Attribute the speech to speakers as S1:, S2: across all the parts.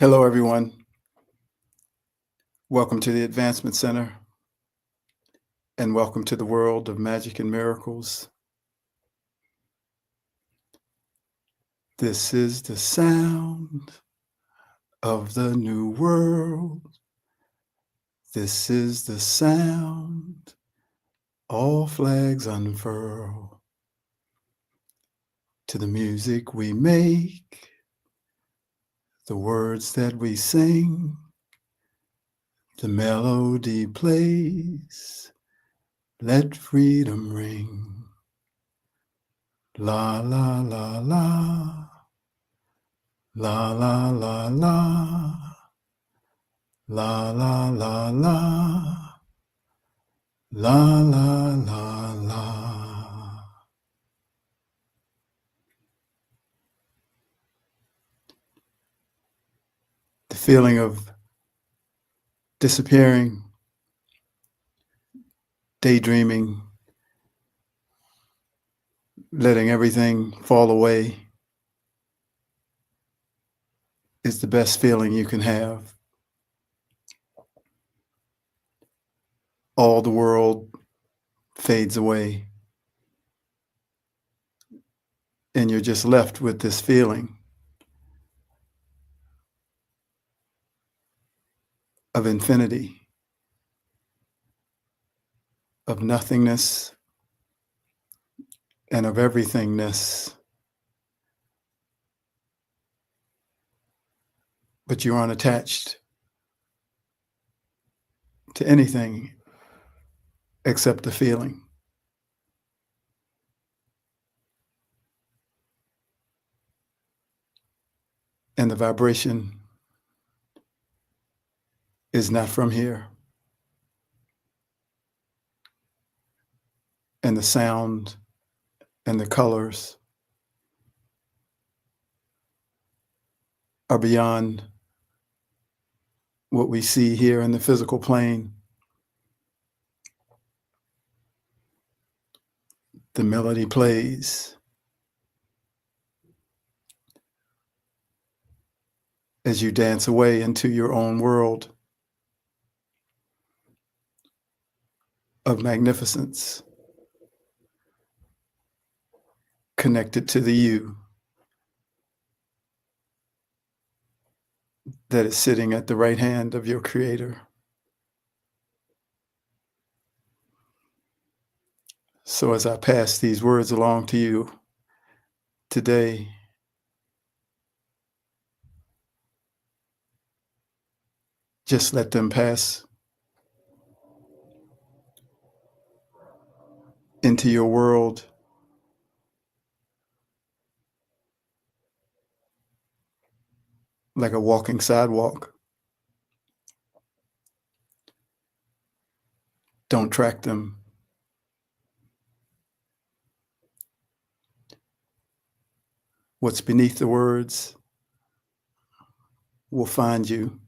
S1: Hello, everyone. Welcome to the Advancement Center, and welcome to the world of magic and miracles. This is the sound of the new world. This is the sound all flags unfurl. To the music we make, the words that we sing, the melody plays, let freedom ring. La la la la, la la la la, la la la la, la la la la. The feeling of disappearing, daydreaming, letting everything fall away is the best feeling you can have. All the world fades away, and you're just left with this feeling of infinity, of nothingness, and of everythingness. But you aren't attached to anything except the feeling. And the vibration is not from here. And the sound and the colors are beyond what we see here in the physical plane. The melody plays as you dance away into your own world of magnificence, connected to the you that is sitting at the right hand of your Creator. So as I pass these words along to you today, just let them pass into your world like a walking sidewalk. Don't track them. What's beneath the words will find you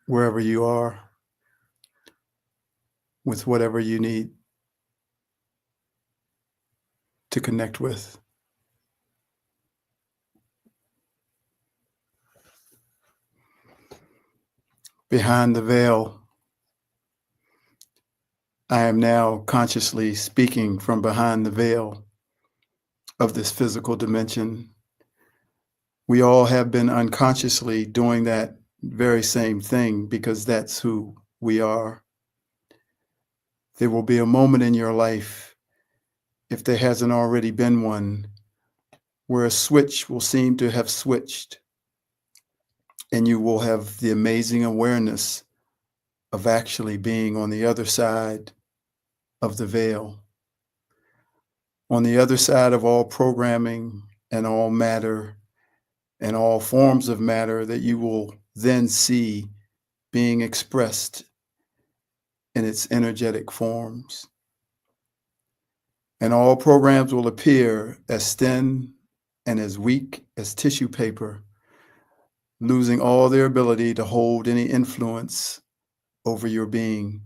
S1: wherever you are with whatever you need to connect with. Behind the veil, I am now consciously speaking from behind the veil of this physical dimension. We all have been unconsciously doing that very same thing because that's who we are. There will be a moment in your life, if there hasn't already been one, where a switch will seem to have switched, and you will have the amazing awareness of actually being on the other side of the veil, on the other side of all programming and all matter and all forms of matter that you will then see being expressed in its energetic forms. And all programs will appear as thin and as weak as tissue paper, losing all their ability to hold any influence over your being.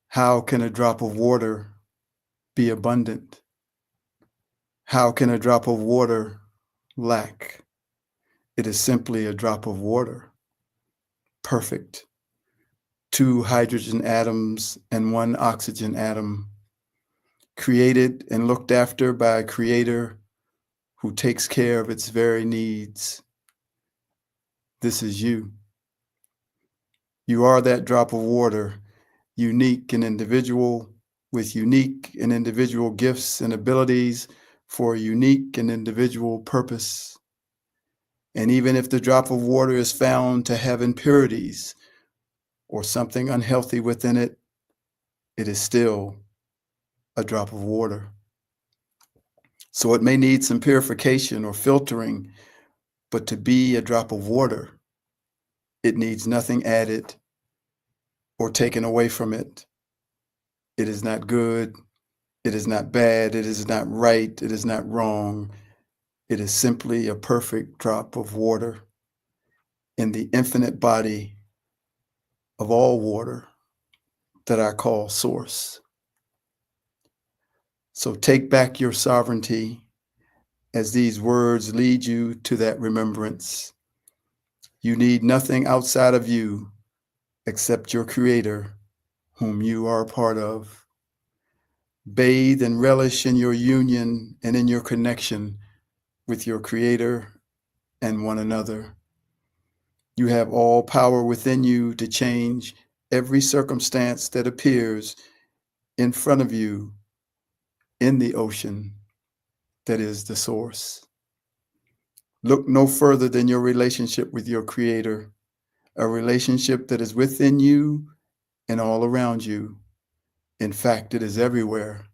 S1: How can a drop of water be abundant? How can a drop of water lack. It is simply a drop of water, perfect. 2 hydrogen atoms and 1 oxygen atom, created and looked after by a creator who takes care of its very needs. This is you. You are that drop of water, unique and individual, with unique and individual gifts and abilities for a unique and individual purpose. And even if the drop of water is found to have impurities or something unhealthy within it, it is still a drop of water. So it may need some purification or filtering, but to be a drop of water, it needs nothing added or taken away from it. It is not good. It is not bad. It is not right. It is not wrong. It is simply a perfect drop of water in the infinite body of all water that I call Source. So take back your sovereignty as these words lead you to that remembrance. You need nothing outside of you except your Creator, whom you are a part of. Bathe and relish in your union and in your connection with your Creator and one another. You have all power within you to change every circumstance that appears in front of you in the ocean that is the Source. Look no further than your relationship with your Creator, a relationship that is within you and all around you. In fact, it is everywhere,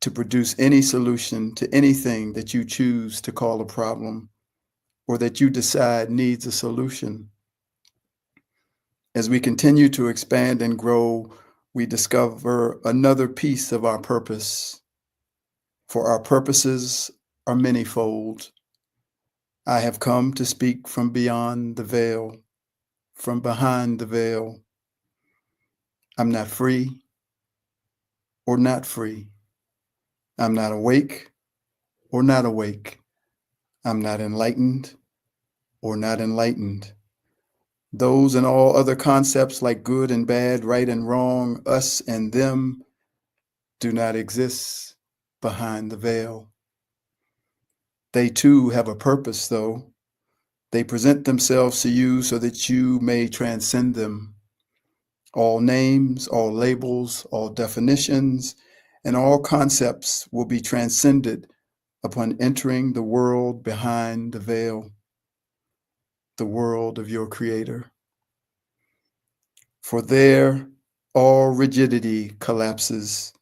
S1: to produce any solution to anything that you choose to call a problem or that you decide needs a solution. As we continue to expand and grow, we discover another piece of our purpose. For our purposes are manifold. I have come to speak from beyond the veil, from behind the veil. I'm not free or not free. I'm not awake or not awake. I'm not enlightened or not enlightened. Those and all other concepts like good and bad, right and wrong, us and them, do not exist behind the veil. They too have a purpose, though. They present themselves to you so that you may transcend them. All names, all labels, all definitions, and all concepts will be transcended upon entering the world behind the veil, the world of your Creator. For there, all rigidity collapses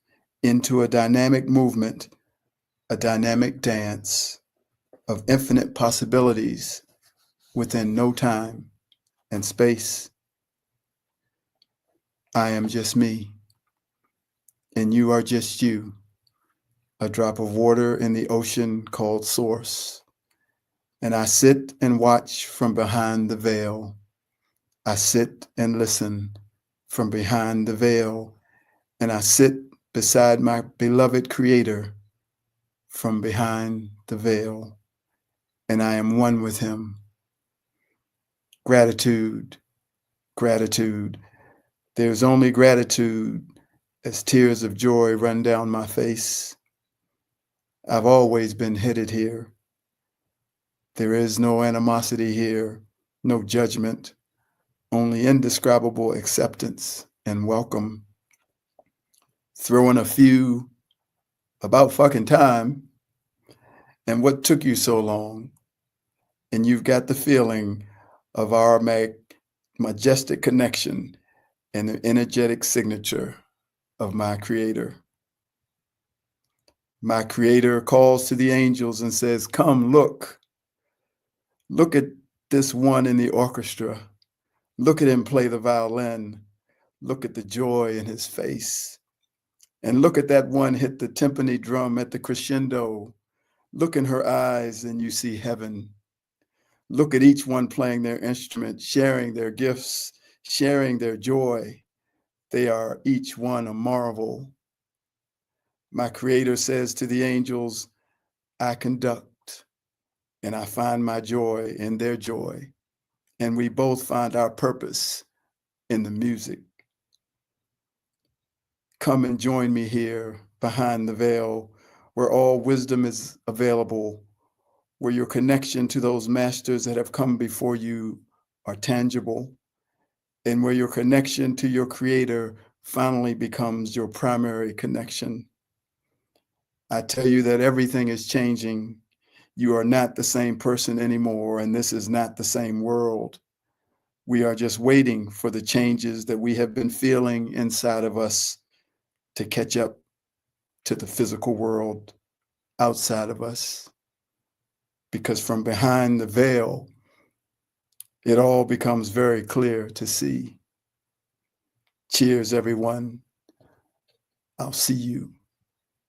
S1: into a dynamic movement, a dynamic dance of infinite possibilities within no time and space. I am just me, and you are just you, a drop of water in the ocean called Source. And I sit and watch from behind the veil. I sit and listen from behind the veil, and I sit beside my beloved Creator from behind the veil, and I am one with Him. Gratitude, gratitude. There's only gratitude as tears of joy run down my face. I've always been headed here. There is no animosity here, no judgment, only indescribable acceptance and welcome. Throw in a few about fucking time and what took you so long, and you've got the feeling of our majestic connection and the energetic signature of my Creator. My Creator calls to the angels and says, "Come, look. Look at this one in the orchestra. Look at him play the violin. Look at the joy in his face. And look at that one hit the timpani drum at the crescendo. Look in her eyes and you see heaven. Look at each one playing their instrument, sharing their gifts, sharing their joy. They are each one a marvel." My Creator says to the angels, "I conduct, and I find my joy in their joy, and we both find our purpose in the music. Come and join me here behind the veil, where all wisdom is available, where your connection to those masters that have come before you are tangible, and where your connection to your creator finally becomes your primary connection. I tell you that everything is changing. You are not the same person anymore, and this is not the same world. We are just waiting for the changes that we have been feeling inside of us to catch up to the physical world outside of us. Because from behind the veil, it all becomes very clear to see. Cheers, everyone. I'll see you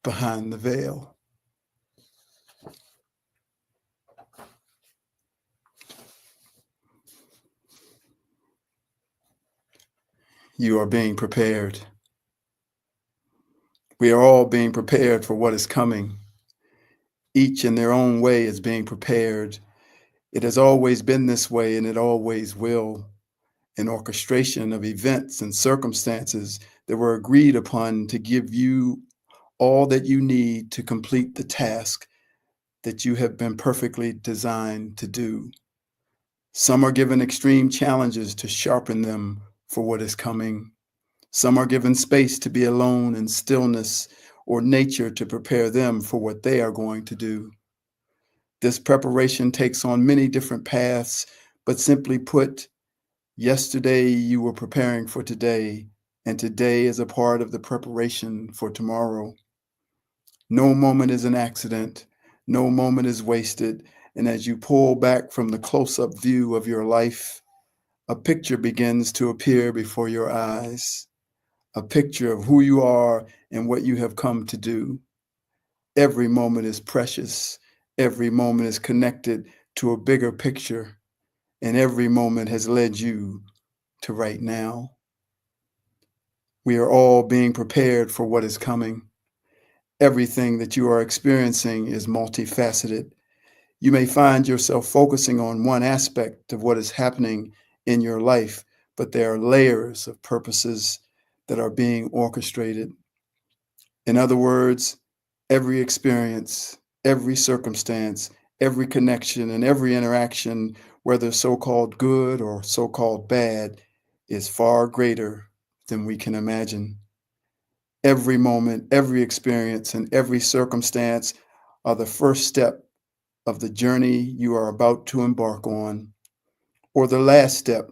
S1: behind the veil. You are being prepared. We are all being prepared for what is coming. Each in their own way is being prepared. It has always been this way, and it always will. An orchestration of events and circumstances that were agreed upon to give you all that you need to complete the task that you have been perfectly designed to do. Some are given extreme challenges to sharpen them for what is coming. Some are given space to be alone in stillness or nature to prepare them for what they are going to do. This preparation takes on many different paths, but simply put, yesterday you were preparing for today, and today is a part of the preparation for tomorrow. No moment is an accident. No moment is wasted. And as you pull back from the close-up view of your life, a picture begins to appear before your eyes, a picture of who you are and what you have come to do. Every moment is precious. Every moment is connected to a bigger picture, and every moment has led you to right now. We are all being prepared for what is coming. Everything that you are experiencing is multifaceted. You may find yourself focusing on one aspect of what is happening in your life, but there are layers of purposes that are being orchestrated. In other words, every experience, every circumstance, every connection, and every interaction, whether so-called good or so-called bad, is far greater than we can imagine. Every moment, every experience, and every circumstance are the first step of the journey you are about to embark on, or the last step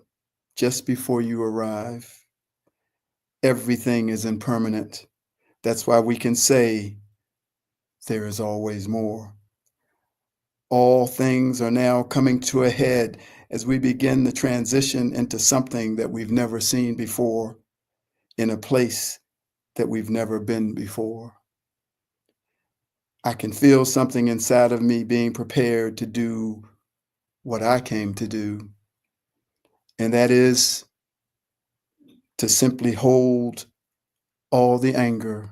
S1: just before you arrive. Everything is impermanent. That's why we can say there is always more. All things are now coming to a head as we begin the transition into something that we've never seen before, in a place that we've never been before. I can feel something inside of me being prepared to do what I came to do, and that is to simply hold all the anger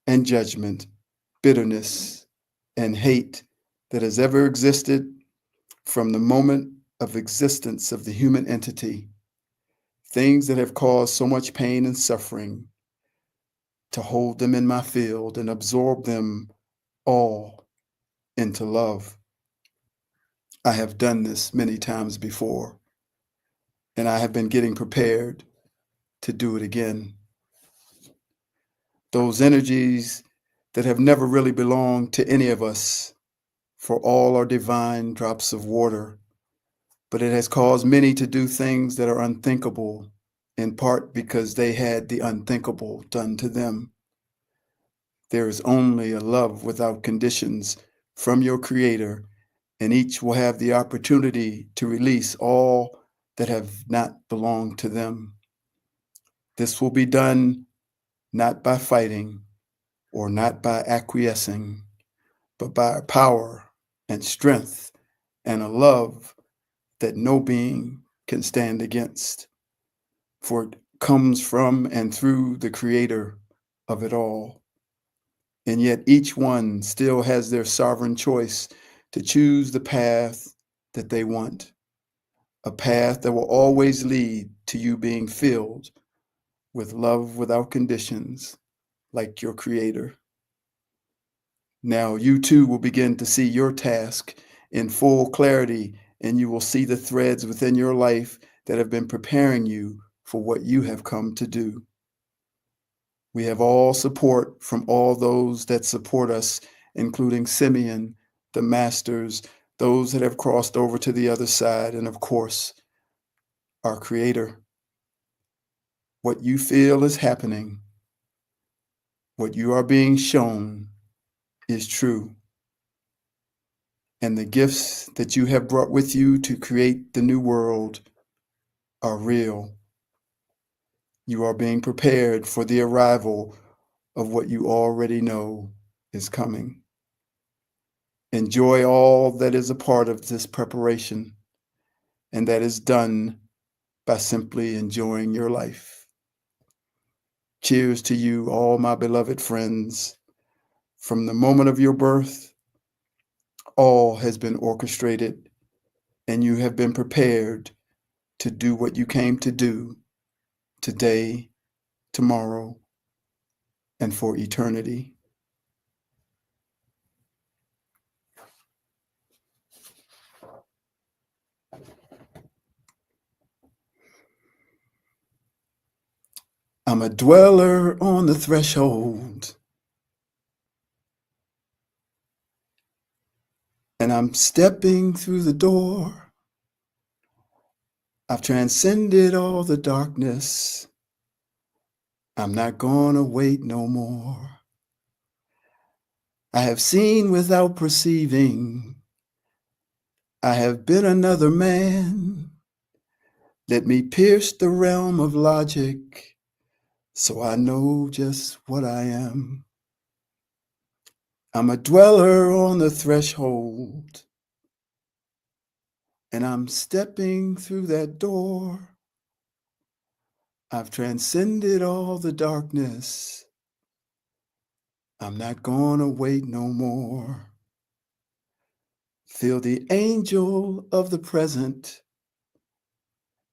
S1: and judgment, bitterness, and hate that has ever existed from the moment of existence of the human entity, things that have caused so much pain and suffering, to hold them in my field and absorb them all into love. I have done this many times before, and I have been getting prepared to do it again. Those energies that have never really belonged to any of us, for all are divine drops of water, but it has caused many to do things that are unthinkable, in part because they had the unthinkable done to them. There is only a love without conditions from your Creator, and each will have the opportunity to release all that have not belonged to them. This will be done not by fighting or not by acquiescing, but by a power and strength and a love that no being can stand against, for it comes from and through the Creator of it all. And yet each one still has their sovereign choice to choose the path that they want, a path that will always lead to you being filled with love without conditions, like your Creator. Now you too will begin to see your task in full clarity, and you will see the threads within your life that have been preparing you for what you have come to do. We have all support from all those that support us, including Simeon, the masters, those that have crossed over to the other side, and of course, our Creator. What you feel is happening, what you are being shown is true. And the gifts that you have brought with you to create the new world are real. You are being prepared for the arrival of what you already know is coming. Enjoy all that is a part of this preparation, and that is done by simply enjoying your life. Cheers to you, all my beloved friends. From the moment of your birth, all has been orchestrated, and you have been prepared to do what you came to do today, tomorrow, and for eternity. I'm a dweller on the threshold, and I'm stepping through the door. I've transcended all the darkness. I'm not gonna wait no more. I have seen without perceiving. I have been another man. Let me pierce the realm of logic so I know just what I am. I'm a dweller on the threshold, and I'm stepping through that door. I've transcended all the darkness. I'm not gonna wait no more. Feel the angel of the present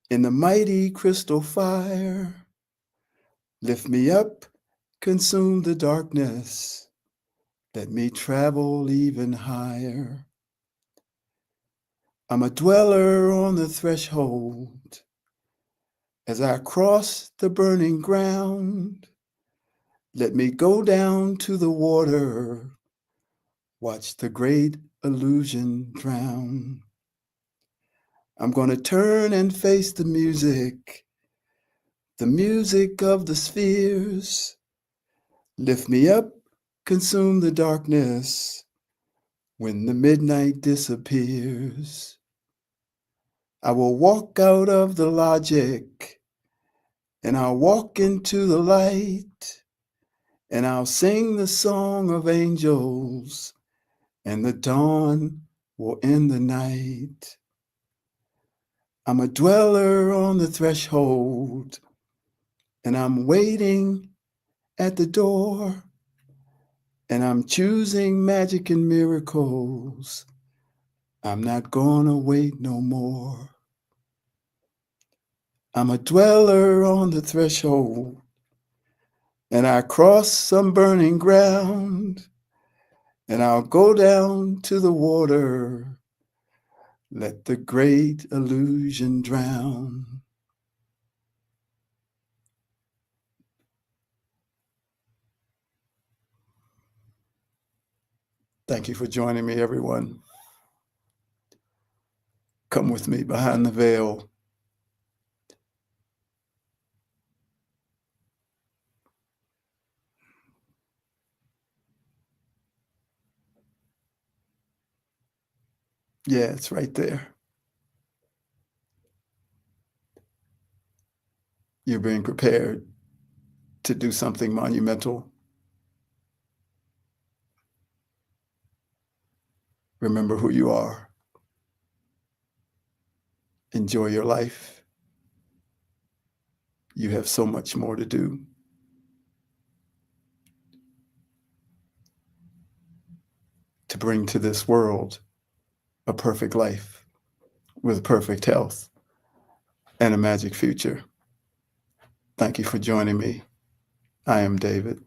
S1: in the mighty crystal fire. Lift me up, consume the darkness. Let me travel even higher. I'm a dweller on the threshold. As I cross the burning ground, let me go down to the water. Watch the great illusion drown. I'm gonna turn and face the music of the spheres. Lift me up, consume the darkness when the midnight disappears. I will walk out of the logic, and I'll walk into the light, and I'll sing the song of angels, and the dawn will end the night. I'm a dweller on the threshold, and I'm waiting at the door, and I'm choosing magic and miracles. I'm not gonna wait no more. I'm a dweller on the threshold, and I cross some burning ground, and I'll go down to the water. Let the great illusion drown. Thank you for joining me, everyone. Come with me behind the veil. Yeah, it's right there. You're being prepared to do something monumental. Remember who you are. Enjoy your life. You have so much more to do. To bring to this world a perfect life with perfect health and a magic future. Thank you for joining me. I am David.